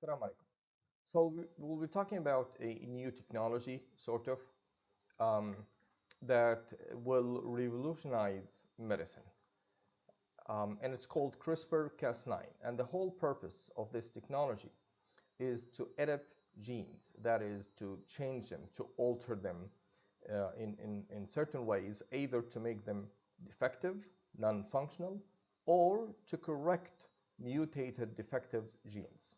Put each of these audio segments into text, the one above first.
Assalamu alaikum. We'll be talking about a new technology, sort of, um, that will revolutionize medicine. And it's called CRISPR Cas9. And the whole purpose of this technology is to edit genes, that is, to change them, to alter them in certain ways, either to make them defective, non-functional, or to correct mutated defective genes.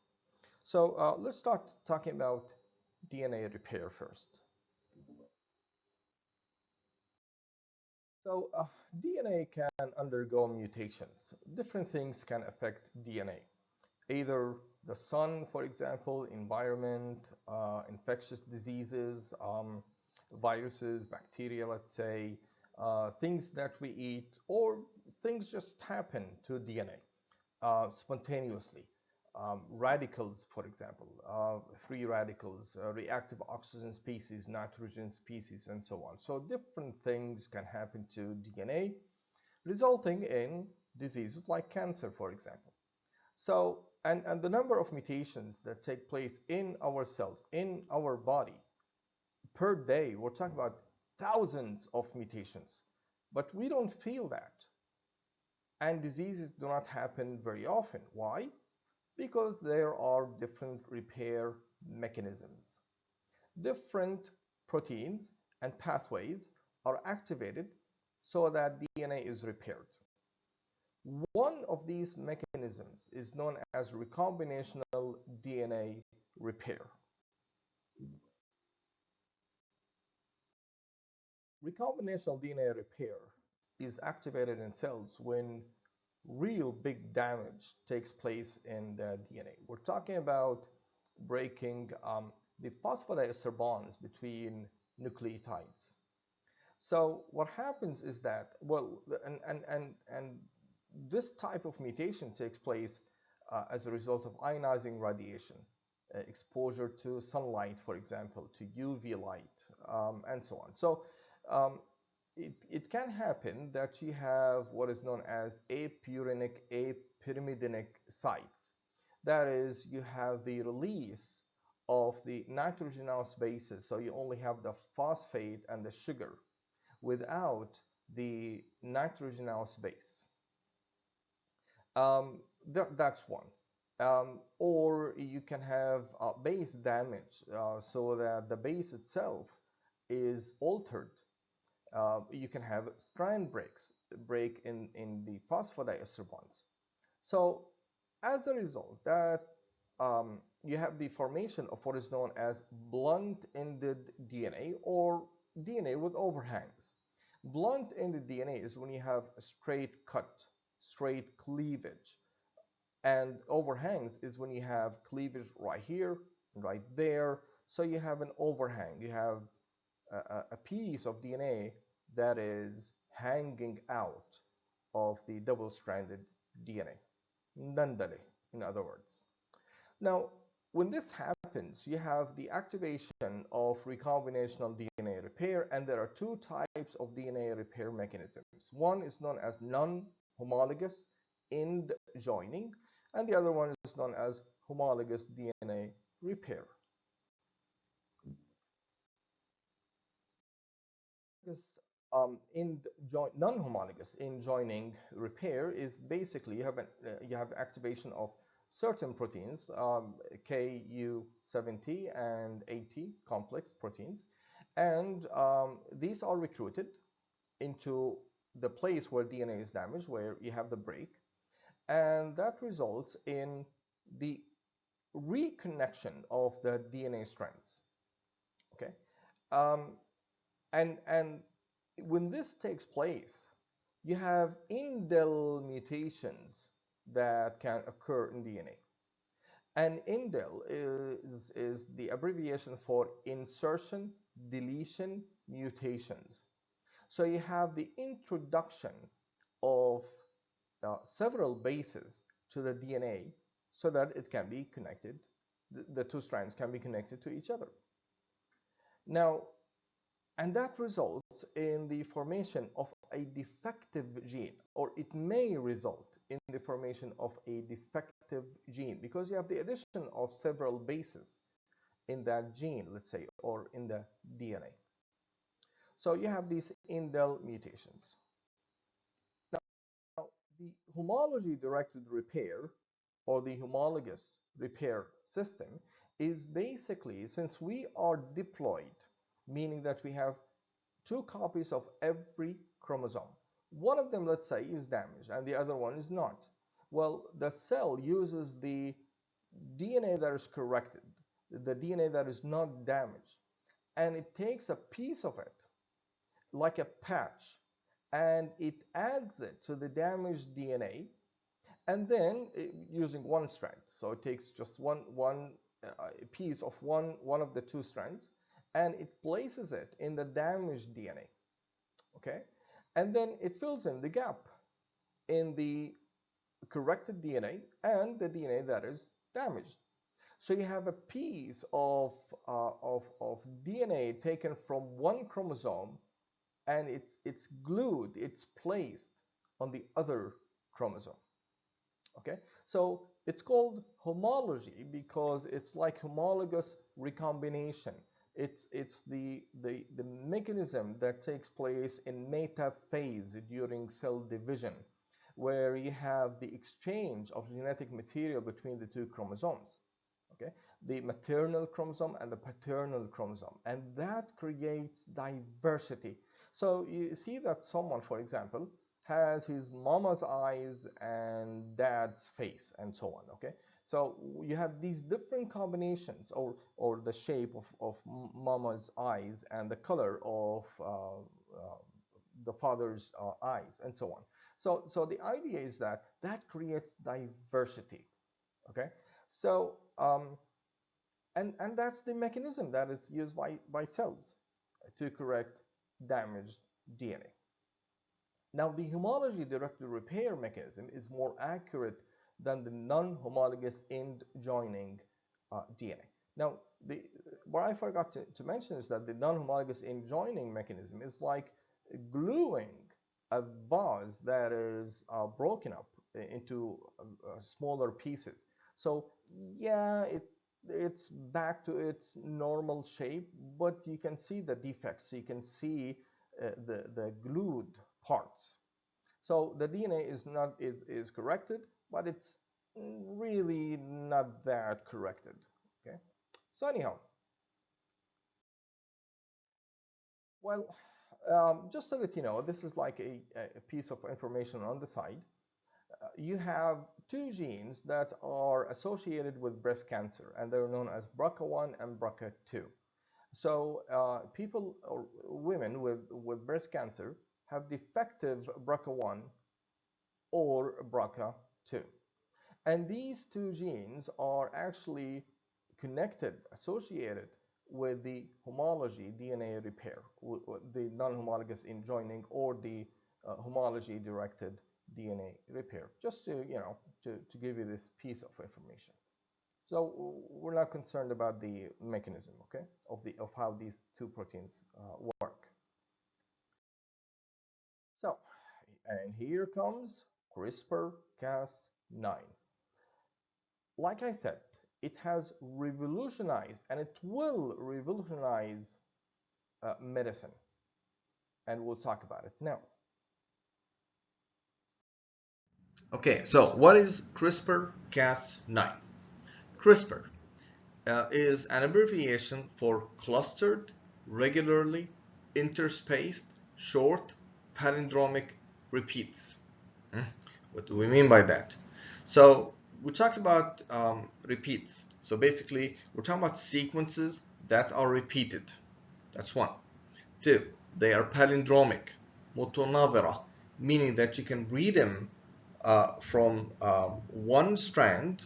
Let's start talking about DNA repair first. DNA can undergo mutations. Different things can affect DNA. Either the sun, for example, environment, infectious diseases, viruses, bacteria, let's say, things that we eat, or things just happen to DNA spontaneously. Radicals, for example, free radicals, reactive oxygen species, nitrogen species, and so on. So different things can happen to DNA, resulting in diseases like cancer, for example. And the number of mutations that take place in our cells, in our body, per day, we're talking about thousands of mutations, but we don't feel that. And diseases do not happen very often. Why? Because there are different repair mechanisms. Different proteins and pathways are activated so that DNA is repaired. One of these mechanisms is known as recombinational DNA repair. Recombinational DNA repair is activated in cells when real big damage takes place in the DNA. We're talking about breaking the phosphodiester bonds between nucleotides. So what happens is that, well, and this type of mutation takes place as a result of ionizing radiation, exposure to sunlight, for example, to UV light, and so on. So it can happen that you have what is known as apurinic, apyrimidinic sites. That is, you have the release of the nitrogenous bases, so you only have the phosphate and the sugar without the nitrogenous base. That's one. Or you can have base damage, so that the base itself is altered. You can have strand break in the phosphodiester bonds. So as a result, that you have the formation of what is known as blunt-ended DNA, or DNA with overhangs. Blunt-ended DNA is when you have a straight cut, straight cleavage. And overhangs is when you have cleavage right here, right there. So you have an overhang. You have a piece of DNA that is hanging out of the double-stranded DNA. Nandale, in other words. Now, when this happens, you have the activation of recombinational DNA repair, and there are two types of DNA repair mechanisms. One is known as non-homologous end joining, and the other one is known as homologous DNA repair. Non-homologous end joining repair is basically you have activation of certain proteins, Ku70 and 80 complex proteins, and these are recruited into the place where DNA is damaged, where you have the break, and that results in the reconnection of the DNA strands. Okay, and when this takes place, you have indel mutations that can occur in DNA. And indel is the abbreviation for insertion, deletion, mutations. So you have the introduction of several bases to the DNA so that it can be connected, the two strands can be connected to each other. Now, and that results in the formation of a defective gene, or it may result in the formation of a defective gene because you have the addition of several bases in that gene, let's say, or in the DNA. So you have these indel mutations. Now, the homology-directed repair or the homologous repair system is basically, since we are diploid, meaning that we have two copies of every chromosome. One of them, let's say, is damaged and the other one is not. Well, the cell uses the DNA that is corrected, the DNA that is not damaged, and it takes a piece of it, like a patch, and it adds it to the damaged DNA, and then using one strand. So it takes just one piece of one of the two strands, and it places it in the damaged DNA. Okay, and then it fills in the gap in the corrected DNA and the DNA that is damaged. So you have a piece of DNA taken from one chromosome, and it's glued, it's placed on the other chromosome. Okay, so it's called homology because it's like homologous recombination. It's the mechanism that takes place in metaphase during cell division, where you have the exchange of genetic material between the two chromosomes. Okay, the maternal chromosome and the paternal chromosome, and that creates diversity. So you see that someone, for example, has his mama's eyes and dad's face and so on. Okay, so you have these different combinations, or the shape of mama's eyes and the color of the father's eyes and so on. So the idea is that creates diversity. Okay, so and that's the mechanism that is used by cells to correct damaged DNA. Now, the homology-directed repair mechanism is more accurate than the non-homologous end joining DNA. Now, what I forgot to mention is that the non-homologous end joining mechanism is like gluing a vase that is broken up into smaller pieces. So yeah, it's back to its normal shape, but you can see the defects. You can see the glued parts. So the DNA is corrected, but it's really not that corrected. Okay. So anyhow, well, just to let you know, this is like a piece of information on the side. You have two genes that are associated with breast cancer, and they're known as BRCA1 and BRCA2. So people or women with breast cancer have defective BRCA1 or BRCA2. And these two genes are actually connected, associated with the homology DNA repair, the non-homologous end joining, or the homology-directed DNA repair, just to, to give you this piece of information. So we're not concerned about the mechanism, okay, of how these two proteins work. So, and here comes CRISPR-Cas9. Like I said, it has revolutionized, and it will revolutionize medicine, and we'll talk about it now. Okay, so what is CRISPR-Cas9? CRISPR is an abbreviation for clustered, regularly interspaced, short, palindromic repeats. What do we mean by that? So we talked about repeats. So basically, we're talking about sequences that are repeated. That's one. Two, they are palindromic, mutanawira, meaning that you can read them from one strand,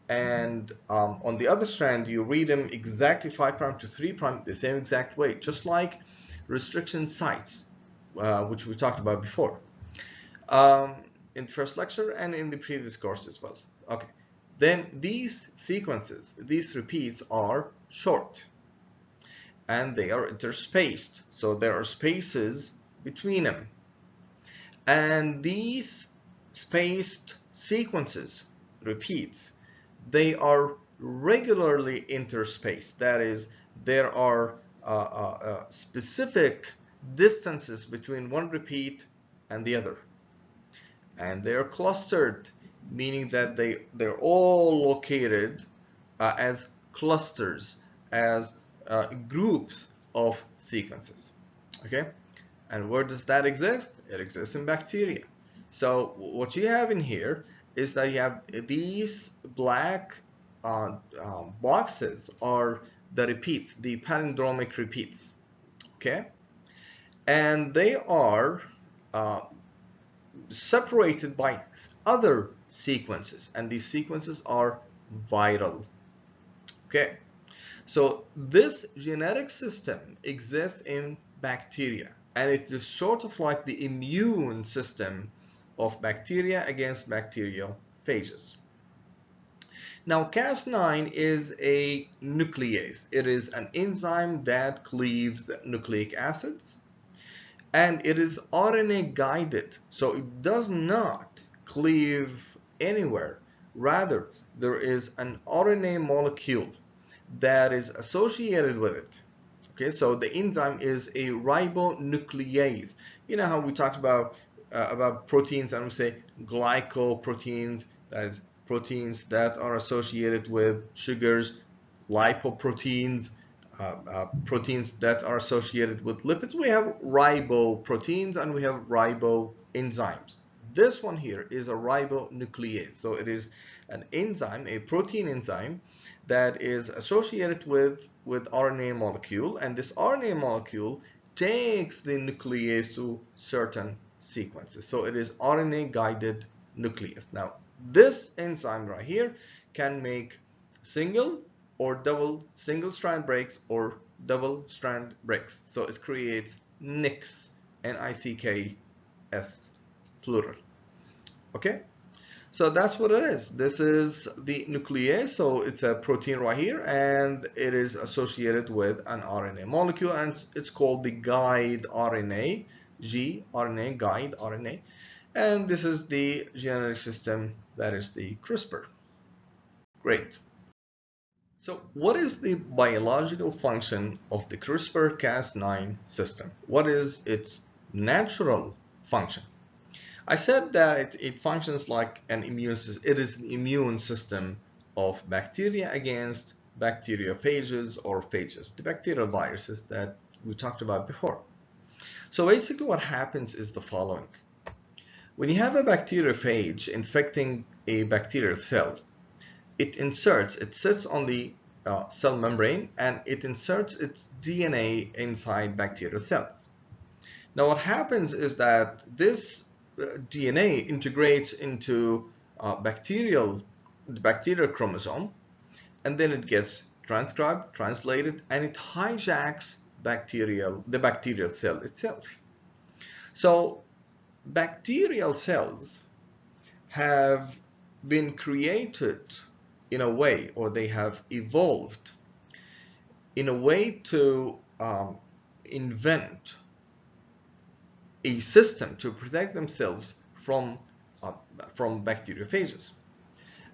and on the other strand you read them exactly 5' to 3' the same exact way, just like restriction sites, which we talked about before in the first lecture and in the previous course as well. Okay, then these sequences, these repeats, are short and they are interspaced, so there are spaces between them, and these spaced sequences repeats, they are regularly interspaced. That is, there are specific distances between one repeat and the other. And they're clustered, meaning that they're all located as clusters, as groups of sequences. Okay, and where does that exist? It exists in bacteria. So what you have in here is that you have these black boxes are the repeats, the palindromic repeats. Okay, and they are uh, separated by other sequences, and these sequences are viral. Okay, so this genetic system exists in bacteria, and it is sort of like the immune system of bacteria against bacterial phages. Now, Cas9 is a nuclease. It is an enzyme that cleaves nucleic acids, and it is RNA guided, so it does not cleave anywhere. Rather, there is an RNA molecule that is associated with it. Okay, so the enzyme is a ribonuclease. You know how we talked about proteins, and we say glycoproteins, that is proteins that are associated with sugars, lipoproteins, proteins that are associated with lipids. We have riboproteins and we have riboenzymes. This one here is a ribonuclease. So it is an enzyme, a protein enzyme that is associated with RNA molecule, and this RNA molecule takes the nuclease to certain sequences. So it is RNA guided nuclease. Now this enzyme right here can make single or double single strand breaks or double strand breaks. So it creates NICs, N-I-C-K-S, plural. Okay, so that's what it is. This is the nuclease. So it's a protein right here, and it is associated with an RNA molecule, and it's called the guide RNA, gRNA, guide RNA. And this is the genetic system, that is the CRISPR. Great. So what is the biological function of the CRISPR-Cas9 system? What is its natural function? I said that it functions like an immune system. It is the immune system of bacteria against bacteriophages or phages, the bacterial viruses that we talked about before. So basically what happens is the following. When you have a bacteriophage infecting a bacterial cell, it sits on the cell membrane, and it inserts its DNA inside bacterial cells. Now what happens is that this DNA integrates into the bacterial chromosome, and then it gets transcribed, translated, and it hijacks the bacterial cell itself. So bacterial cells have been created in a way, or they have evolved in a way to invent a system to protect themselves from bacteriophages.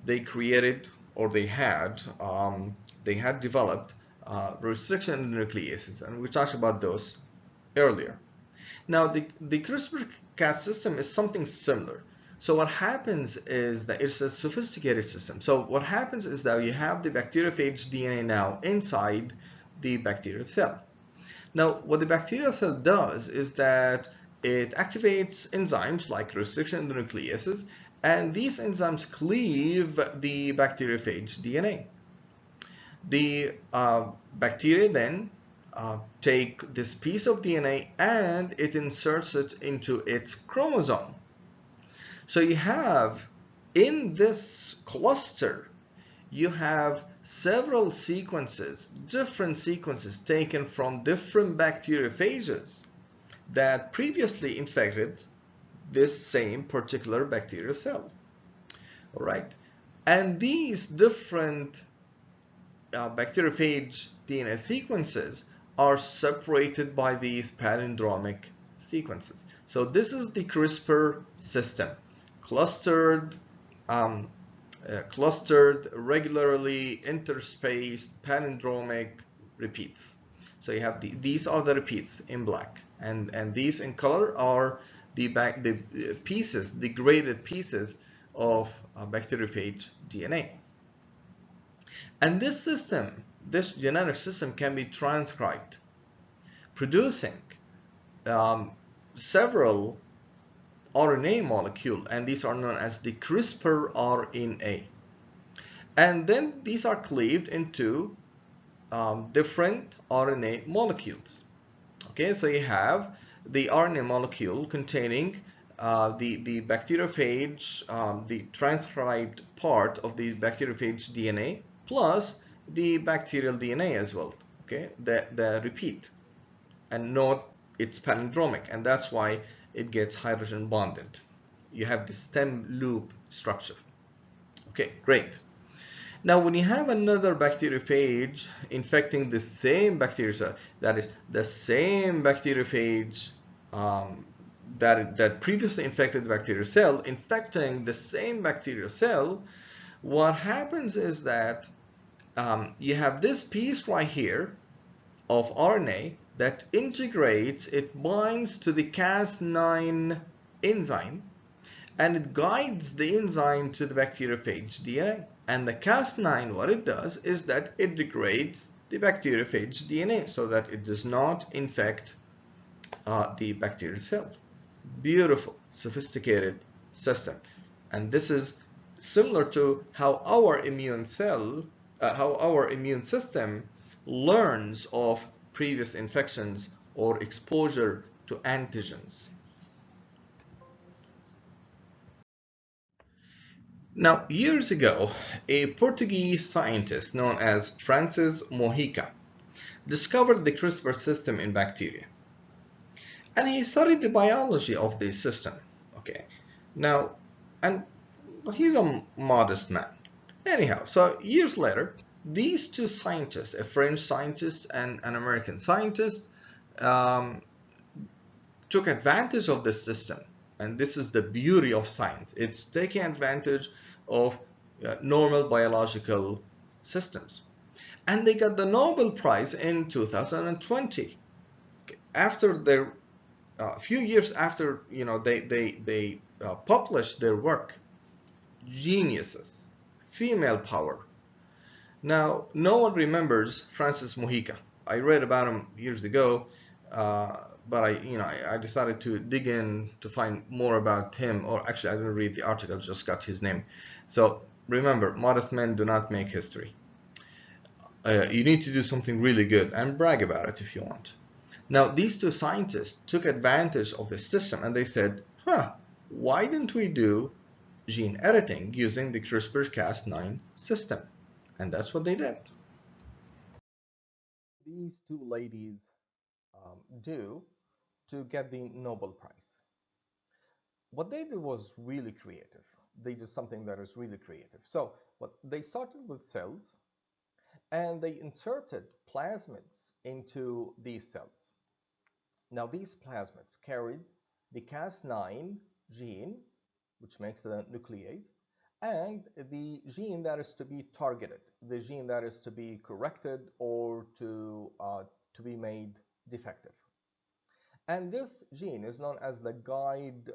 They created, or they had developed restriction nucleases, and we talked about those earlier. Now the CRISPR-Cas system is something similar. So what happens is that it's a sophisticated system. So what happens is that you have the bacteriophage DNA now inside the bacterial cell. Now what the bacterial cell does is that it activates enzymes like restriction nucleases, and these enzymes cleave the bacteriophage DNA. The bacteria then take this piece of DNA and it inserts it into its chromosome. So you have, in this cluster, you have several sequences, different sequences taken from different bacteriophages that previously infected this same particular bacterial cell. All right, and these different bacteriophage DNA sequences are separated by these palindromic sequences. So this is the CRISPR system, clustered clustered, regularly interspaced, palindromic repeats. So you have these are the repeats in black, and these in color are the pieces, the graded pieces of bacteriophage DNA. And this system, this genetic system, can be transcribed, producing um, several RNA molecule, and these are known as the CRISPR RNA. And then these are cleaved into different RNA molecules. Okay, so you have the RNA molecule containing the bacteriophage, the transcribed part of the bacteriophage DNA, plus the bacterial DNA as well. Okay, the repeat, and note it's palindromic, and that's why it gets hydrogen bonded. You have the stem loop structure. Okay, great. Now, when you have another bacteriophage infecting the same bacteria cell, that is the same bacteriophage that previously infected the bacterial cell, infecting the same bacterial cell, what happens is that you have this piece right here of RNA that integrates, it binds to the Cas9 enzyme, and it guides the enzyme to the bacteriophage DNA. And the Cas9, what it does is that it degrades the bacteriophage DNA so that it does not infect the bacterial cell. Beautiful, sophisticated system. And this is similar to how our immune system learns of previous infections or exposure to antigens. Now, years ago, a Portuguese scientist known as Francis Mojica discovered the CRISPR system in bacteria. And he studied the biology of this system. Okay, now, and he's a modest man. Anyhow, so years later, these two scientists, a French scientist and an American scientist, um, took advantage of this system. And this is the beauty of science. It's taking advantage of normal biological systems. And they got the Nobel Prize in 2020. After their a few years after they published their work, geniuses, female power. Now, no one remembers Francis Mojica. I read about him years ago, but I decided to dig in to find more about him. Or actually, I didn't read the article; just got his name. So remember, modest men do not make history. You need to do something really good and brag about it if you want. Now, these two scientists took advantage of this system and they said, why didn't we do gene editing using the CRISPR Cas9 system? And that's what they did. These two ladies do to get the Nobel Prize? What they did was really creative. They did something that is really creative. So what they started with cells, and they inserted plasmids into these cells. Now these plasmids carried the Cas9 gene, which makes the nuclease, and the gene that is to be targeted, the gene that is to be corrected or to be made defective. And this gene is known as the guide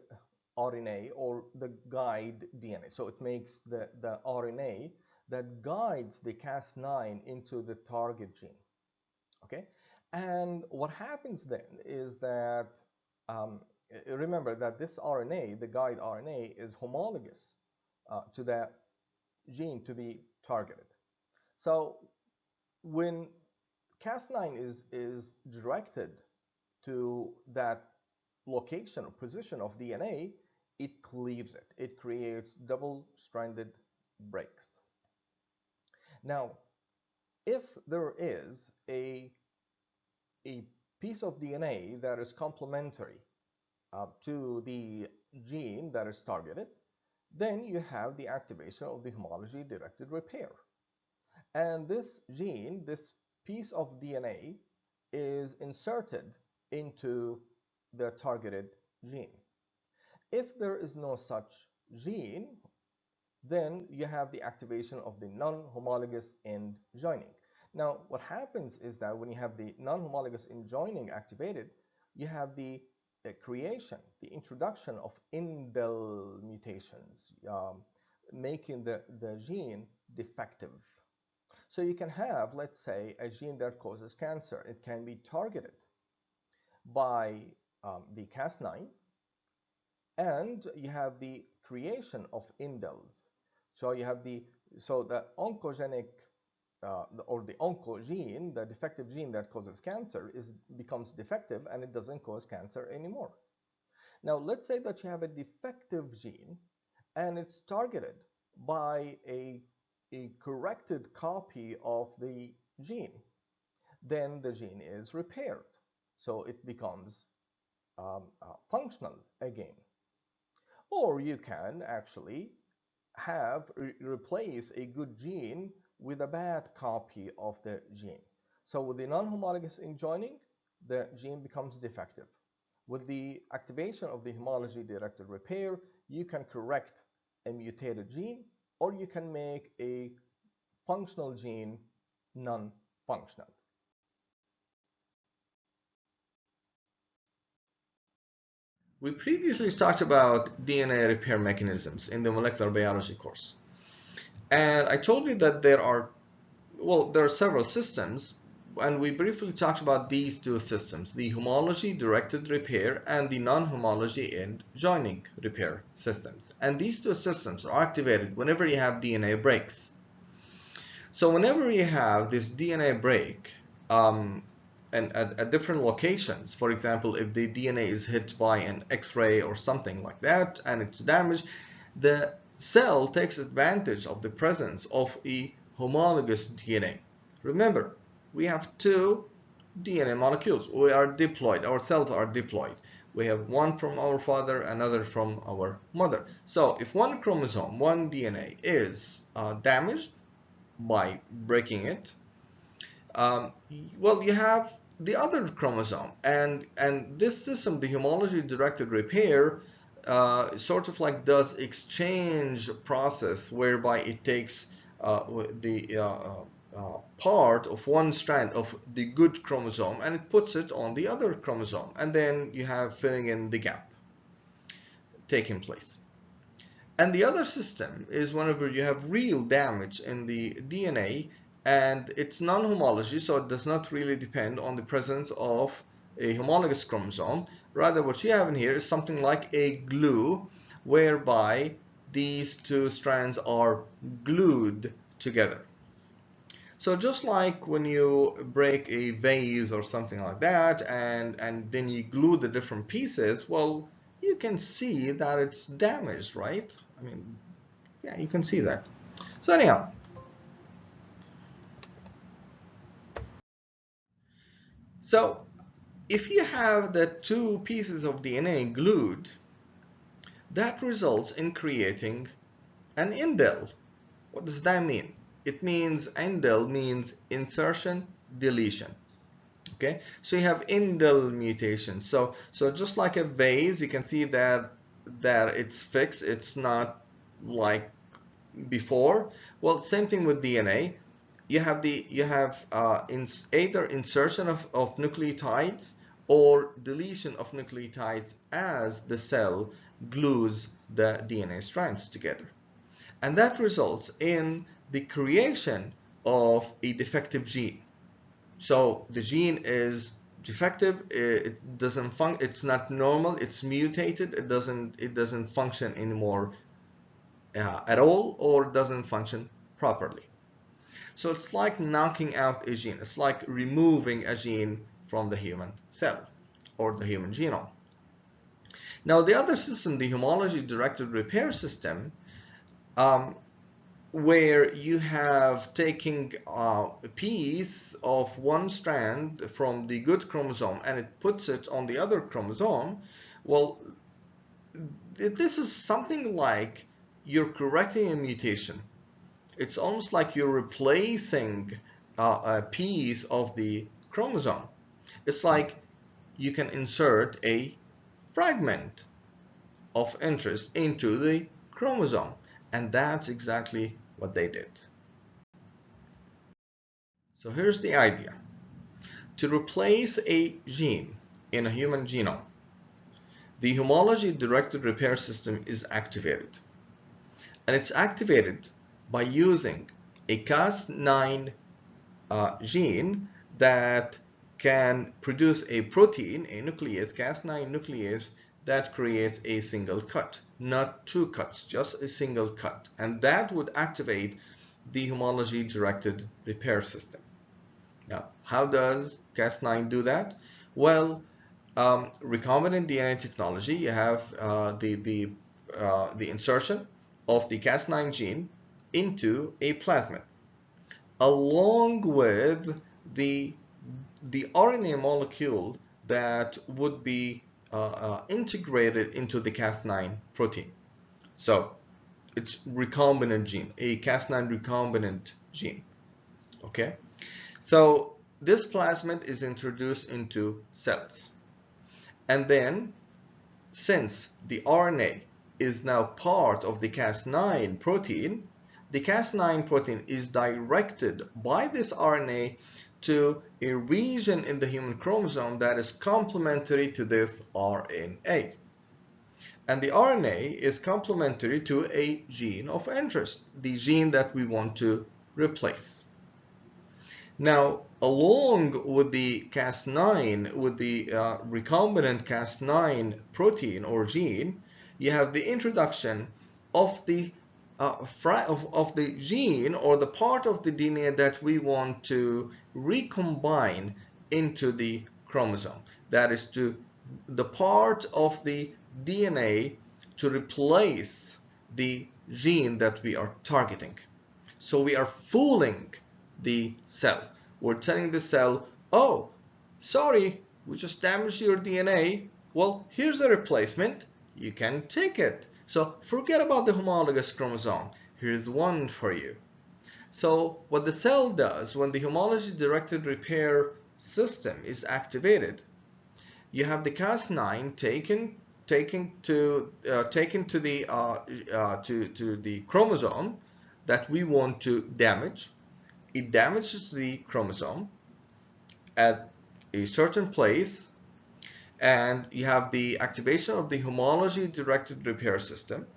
RNA or the guide DNA. So it makes the RNA that guides the Cas9 into the target gene. Okay? And what happens then is that, um, remember that this RNA, the guide RNA, is homologous to that gene to be targeted. So when Cas9 is directed to that location or position of DNA, it cleaves it. It creates double-stranded breaks. Now, if there is a piece of DNA that is complementary to the gene that is targeted, then you have the activation of the homology-directed repair. And this gene, this piece of DNA, is inserted into the targeted gene. If there is no such gene, then you have the activation of the non-homologous end joining. Now, what happens is that when you have the non-homologous end joining activated, you have the creation, the introduction of indel mutations, making the gene defective. So you can have, let's say, a gene that causes cancer. It can be targeted by the Cas9, and you have the creation of indels. So you have the oncogenic or the oncogene, the defective gene that causes cancer, becomes defective and it doesn't cause cancer anymore. Now let's say that you have a defective gene and it's targeted by a corrected copy of the gene. Then the gene is repaired, so it becomes functional again. Or you can actually replace a good gene with a bad copy of the gene. So with the non-homologous enjoining, the gene becomes defective. With the activation of the homology-directed repair, you can correct a mutated gene, or you can make a functional gene non-functional. We previously talked about DNA repair mechanisms in the molecular biology course. And I told you that there are several systems, and we briefly talked about these two systems, the homology-directed repair and the non-homology end joining repair systems. And these two systems are activated whenever you have DNA breaks. So whenever you have this DNA break, and at different locations, for example, if the DNA is hit by an X-ray or something like that and it's damaged, the cell takes advantage of the presence of a homologous DNA. Remember, we have two DNA molecules. We are diploid. Our cells are diploid. We have one from our father, another from our mother. So if one chromosome, one DNA is damaged by breaking it, well, you have the other chromosome, and this system, the homology-directed repair, sort of like does exchange process whereby it takes the part of one strand of the good chromosome and it puts it on the other chromosome, and then you have filling in the gap taking place. And the other system is whenever you have real damage in the DNA and it's non-homology, so it does not really depend on the presence of a homologous chromosome. Rather, what you have in here is something like a glue, whereby these two strands are glued together. So just like when you break a vase or something like that, and then you glue the different pieces, well, you can see that it's damaged, right? I mean, yeah, you can see that. So anyhow, so if you have the two pieces of DNA glued, that results in creating an indel. What does that mean? It means indel means insertion, deletion. Okay, so you have indel mutation. So just like a vase, you can see that it's fixed. It's not like before. Well, same thing with DNA. You have either insertion of nucleotides or deletion of nucleotides as the cell glues the DNA strands together. And that results in the creation of a defective gene. So the gene is defective, it doesn't function, it's not normal, it's mutated, it doesn't function anymore at all, or doesn't function properly. So it's like knocking out a gene. It's like removing a gene from the human cell or the human genome. Now the other system, the homology-directed repair system, where you have taking a piece of one strand from the good chromosome and it puts it on the other chromosome, well, this is something like you're correcting a mutation. It's almost like you're replacing a piece of the chromosome. It's like you can insert a fragment of interest into the chromosome, And that's exactly what they did. So here's the idea. To replace a gene in a human genome, the homology-directed repair system is activated. And it's activated by using a Cas9 gene that can produce a protein, a nuclease, Cas9 nuclease, that creates a single cut, not two cuts, just a single cut. And that would activate the homology-directed repair system. Now, how does Cas9 do that? Well, recombinant DNA technology, you have the insertion of the Cas9 gene into a plasmid, along with the RNA molecule that would be integrated into the Cas9 protein. So it's recombinant gene, a Cas9 recombinant gene. Okay, so this plasmid is introduced into cells, and then since the RNA is now part of the Cas9 protein, the Cas9 protein is directed by this RNA to a region in the human chromosome that is complementary to this RNA. And the RNA is complementary to a gene of interest, the gene that we want to replace. Now, along with the Cas9, with the recombinant Cas9 protein or gene, you have the introduction of the gene or the part of the DNA that we want to recombine into the chromosome. That is the part of the DNA to replace the gene that we are targeting. So we are fooling the cell. We're telling the cell, oh, sorry, we just damaged your DNA. Well, here's a replacement. You can take it. So forget about the homologous chromosome. Here's one for you. So what the cell does when the homology-directed repair system is activated, you have the Cas9 taken to the chromosome that we want to damage. It damages the chromosome at a certain place, and you have the activation of the homology-directed repair system.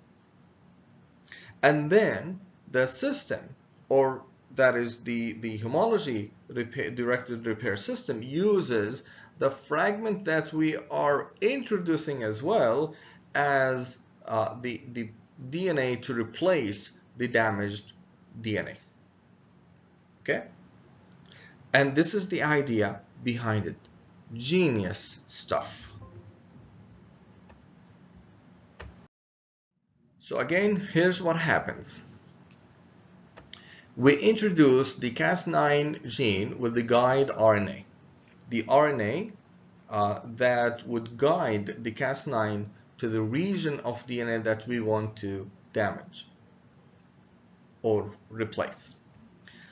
And then the system, or that is the homology-directed repair system, uses the fragment that we are introducing as well as the DNA to replace the damaged DNA. Okay? And this is the idea behind it. Genius stuff. So again, here's what happens. We introduce the Cas9 gene with the guide RNA. The RNA that would guide the Cas9 to the region of DNA that we want to damage or replace.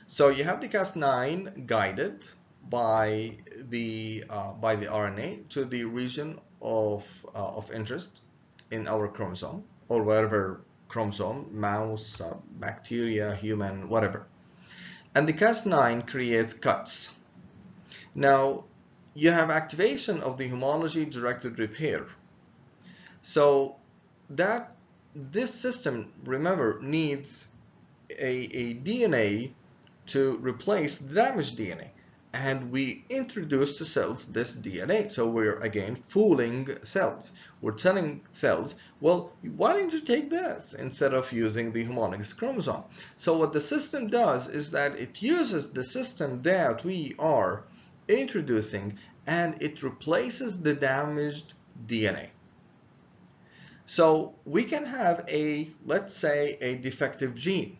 So you have the Cas9 guided by the RNA to the region of interest in our chromosome, or whatever chromosome, mouse, bacteria, human, whatever. And the Cas9 creates cuts. Now you have activation of the homology-directed repair. So that this system, remember, needs a DNA to replace the damaged DNA, and we introduce to cells this DNA. So we're again fooling cells. We're telling cells, well, why don't you take this instead of using the homologous chromosome? So what the system does is that it uses the system that we are introducing, and it replaces the damaged DNA. So we can have let's say a defective gene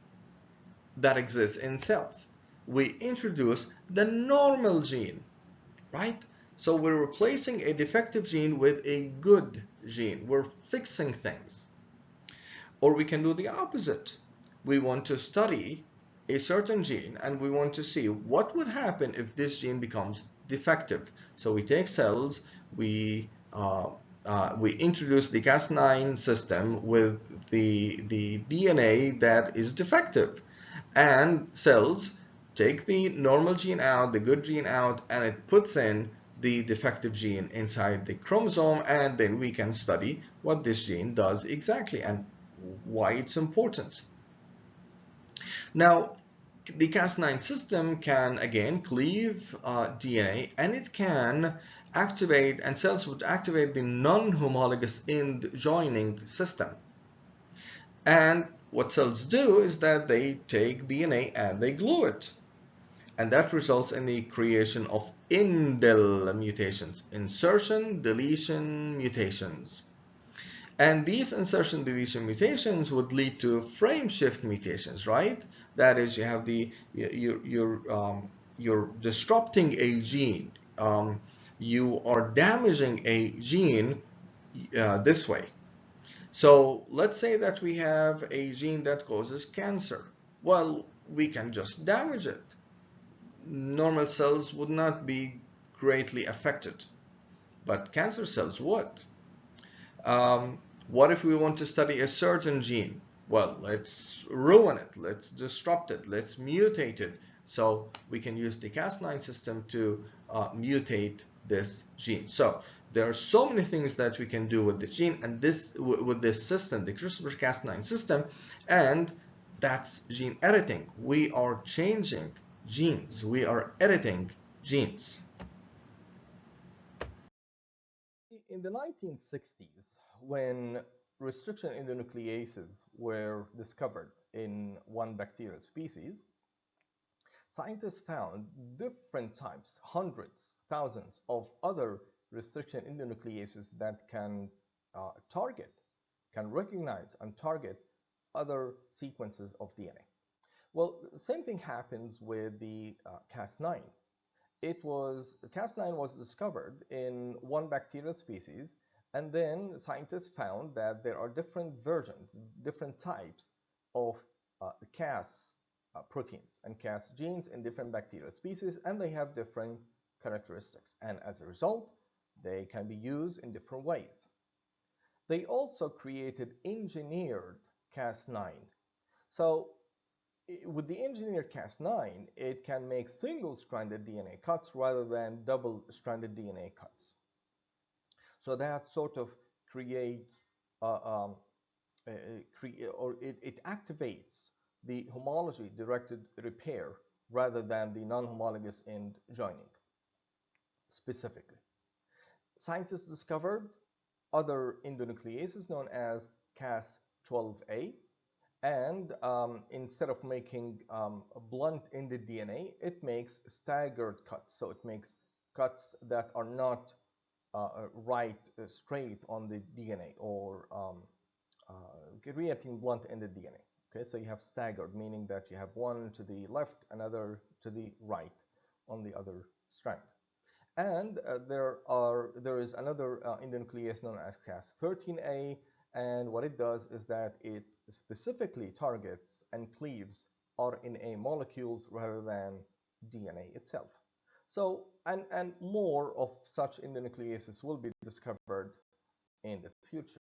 that exists in cells. We introduce the normal gene, right? So we're replacing a defective gene with a good gene. We're fixing things. Or we can do the opposite. We want to study a certain gene and we want to see what would happen if this gene becomes defective. So we take cells, we we introduce the Cas9 system with the DNA that is defective, and cells take the normal gene out, the good gene out, and it puts in the defective gene inside the chromosome, and then we can study what this gene does exactly and why it's important. Now, the Cas9 system can again cleave DNA, and it can activate, and cells would activate the non-homologous end joining system. And what cells do is that they take DNA and they glue it. And that results in the creation of indel mutations, insertion deletion mutations. And these insertion deletion mutations would lead to frame shift mutations, right? That is, you have you're disrupting a gene. You are damaging a gene this way. So let's say that we have a gene that causes cancer. Well, we can just damage it. Normal cells would not be greatly affected, but cancer cells would. What if we want to study a certain gene? Well, let's ruin it, let's disrupt it, let's mutate it. So we can use the Cas9 system to mutate this gene. So there are so many things that we can do with the gene and with this system, the CRISPR Cas9 system, and that's gene editing. We are changing genes, we are editing genes. In the 1960s, when restriction endonucleases were discovered in one bacterial species, scientists found different types, hundreds, thousands of other restriction endonucleases that can can recognize and target other sequences of DNA. Well, the same thing happens with the Cas9. Cas9 was discovered in one bacterial species, and then scientists found that there are different versions, different types of Cas proteins and Cas genes in different bacterial species, and they have different characteristics. And as a result, they can be used in different ways. They also created engineered Cas9. So with the engineered Cas9, it can make single-stranded DNA cuts rather than double-stranded DNA cuts. So that sort of creates, or it activates the homology-directed repair rather than the non-homologous end joining specifically. Scientists discovered other endonucleases known as Cas12a, and instead of making blunt-ended DNA, it makes staggered cuts. So it makes cuts that are not straight on the DNA, or creating blunt-ended DNA. Okay, so you have staggered, meaning that you have one to the left, another to the right on the other strand. And there is another endonuclease known as Cas13a, and what it does is that it specifically targets and cleaves RNA molecules rather than DNA itself. So, and more of such endonucleases will be discovered in the future.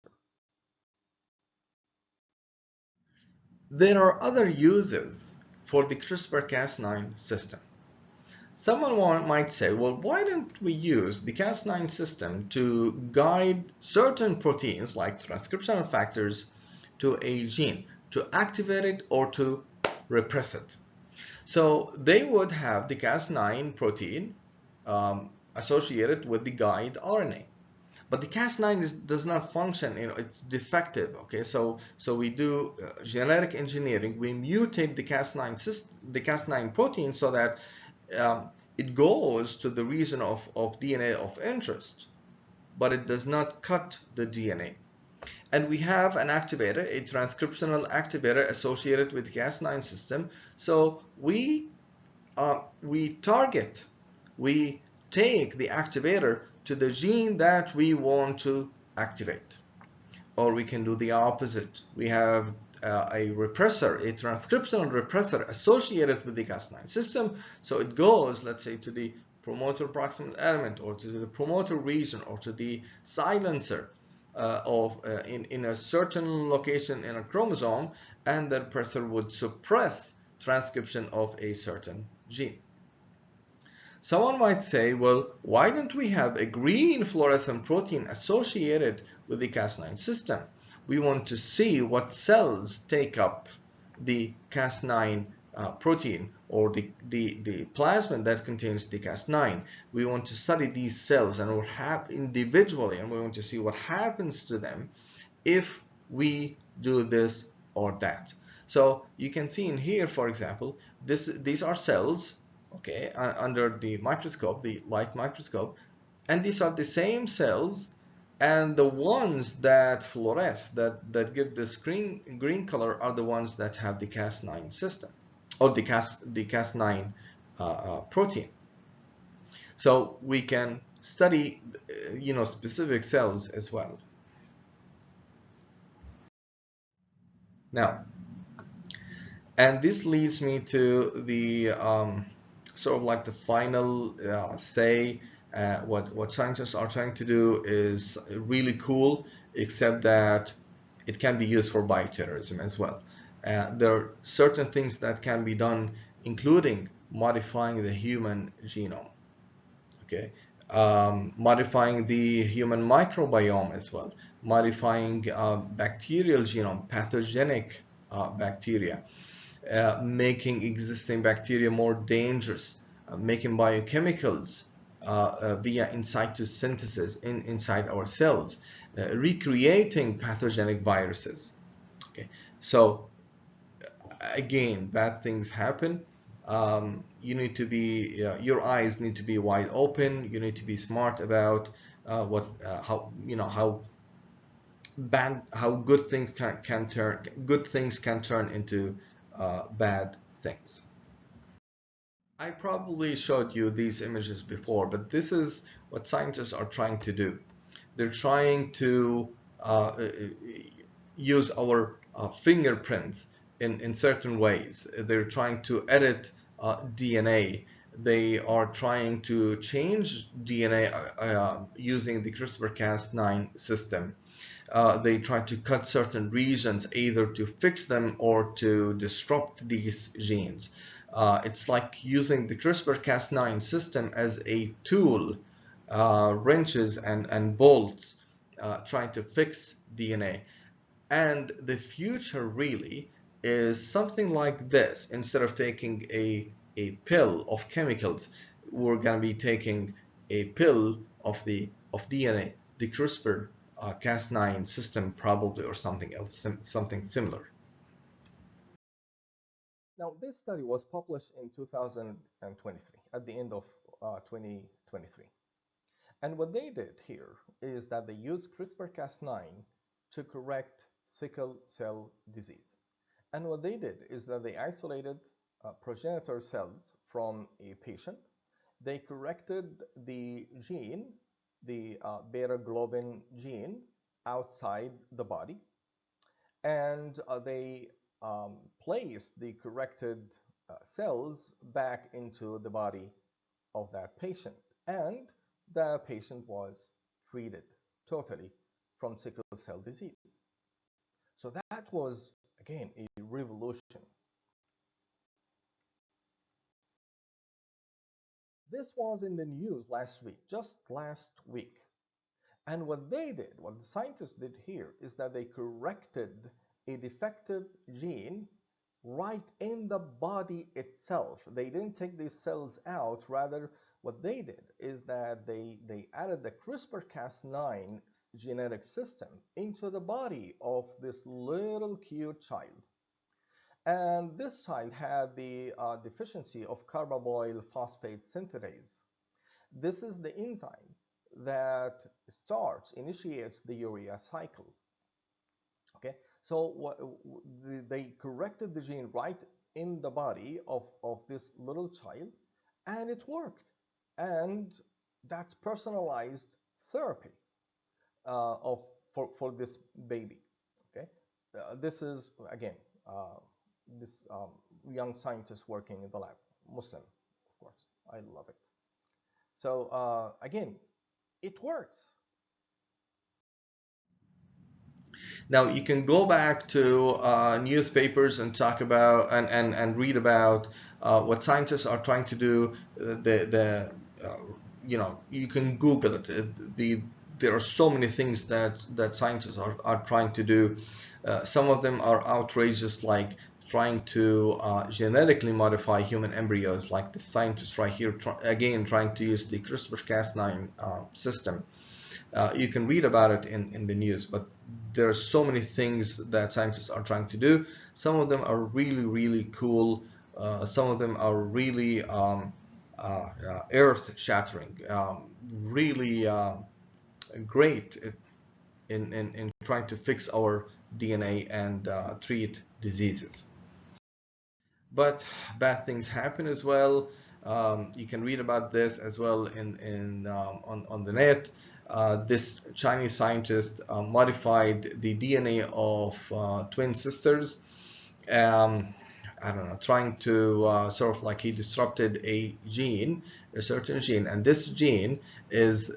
There are other uses for the CRISPR-Cas9 system. Someone might say, well, why don't we use the Cas9 system to guide certain proteins like transcriptional factors to a gene, to activate it or to repress it? So they would have the Cas9 protein associated with the guide RNA. But the Cas9 does not function, it's defective, okay? So we do genetic engineering. We mutate the Cas9 protein so that it goes to the region of DNA of interest, but it does not cut the DNA. And we have an activator, a transcriptional activator associated with the Cas9 system. So we take the activator to the gene that we want to activate. Or we can do the opposite. We have a repressor, a transcriptional repressor associated with the Cas9 system. So it goes, let's say, to the promoter proximal element or to the promoter region or to the silencer in a certain location in a chromosome, and the repressor would suppress transcription of a certain gene. Someone might say, well, why don't we have a green fluorescent protein associated with the Cas9 system? We want to see what cells take up the Cas9 protein or the plasmid that contains the Cas9. We want to study these cells and we'll have individually, and we want to see what happens to them if we do this or that. So you can see in here, for example, these are cells, okay, under the microscope, the light microscope, and these are the same cells, and the ones that fluoresce, that give this green color, are the ones that have the Cas9 system, or the Cas9 protein. So we can study, specific cells as well. Now, and this leads me to the sort of like the final say. What scientists are trying to do is really cool, except that it can be used for bioterrorism as well. There are certain things that can be done, including modifying the human genome, okay, modifying the human microbiome as well, modifying bacterial genome, pathogenic bacteria, making existing bacteria more dangerous, making biochemicals via in situ synthesis inside our cells, recreating pathogenic viruses. Okay, so again, bad things happen. You need to be, your eyes need to be wide open. You need to be smart about how good things can turn into bad things. I probably showed you these images before, but this is what scientists are trying to do. They're trying to use our fingerprints in certain ways. They're trying to edit DNA. They are trying to change DNA using the CRISPR-Cas9 system. They try to cut certain regions either to fix them or to disrupt these genes. It's like using the CRISPR-Cas9 system as a tool, wrenches and bolts, trying to fix DNA. And the future really is something like this. Instead of taking a pill of chemicals, we're going to be taking a pill of DNA, the CRISPR Cas9 system probably, or something else, something similar. Now, this study was published in 2023, at the end of 2023. And what they did here is that they used CRISPR-Cas9 to correct sickle cell disease. And what they did is that they isolated progenitor cells from a patient. They corrected the gene, the beta globin gene, outside the body, and they placed the corrected cells back into the body of that patient. And the patient was treated totally from sickle cell disease. So that was, again, a revolution. This was in the news last week, just last week. And what they did, what the scientists did here, is that they corrected a defective gene right in the body itself. They didn't take these cells out. Rather, what they did is that they added the CRISPR-Cas9 genetic system into the body of this little cute child. And this child had the deficiency of carbamoyl phosphate synthetase. This is the enzyme that initiates the urea cycle. Okay, so they corrected the gene right in the body of this little child, and it worked. And that's personalized therapy for this baby. Okay, this is again this young scientist working in the lab, Muslim, of course. I love it. So again, it works. Now you can go back to newspapers and talk about and read about what scientists are trying to do. Uh, you can Google it. There are so many things that scientists are trying to do. Some of them are outrageous, like trying to genetically modify human embryos, like the scientists right here again trying to use the CRISPR-Cas9 system. You can read about it in the news, but there are so many things that scientists are trying to do. Some of them are really, really cool. Some of them are really earth-shattering, really great in trying to fix our DNA and treat diseases. But bad things happen as well. You can read about this as well on the net. This Chinese scientist modified the DNA of twin sisters. Um, I don't know, trying to sort of like he disrupted a gene, a certain gene, and this gene is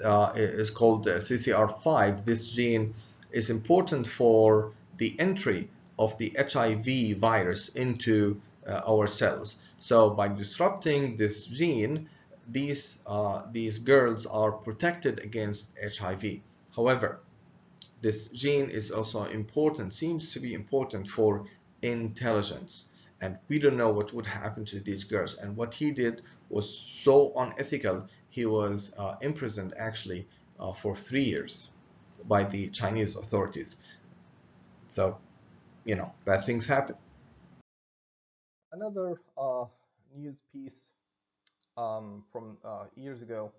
called CCR5. This gene is important for the entry of the HIV virus into our cells. So by disrupting this gene, these girls are protected against HIV. However, this gene is also important, seems to be important for intelligence. And we don't know what would happen to these girls. And what he did was so unethical. He was imprisoned actually for 3 years by the Chinese authorities. So, bad things happen. Another news piece from years ago,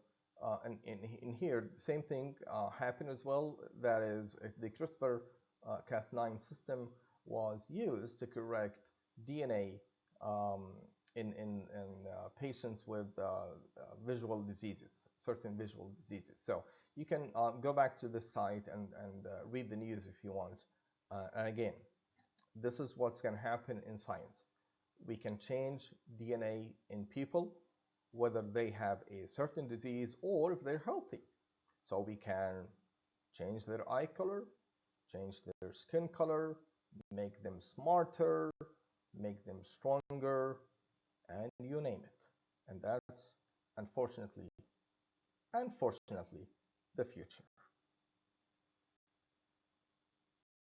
and in here, the same thing happened as well. That is, the CRISPR Cas9 system was used to correct DNA in patients with visual diseases, certain visual diseases. So you can go back to this site and read the news if you want. And again, this is what's going to happen in science. We can change DNA in people, whether they have a certain disease or if they're healthy. So we can change their eye color, change their skin color, make them smarter, make them stronger, and you name it. And that's unfortunately, unfortunately, the future.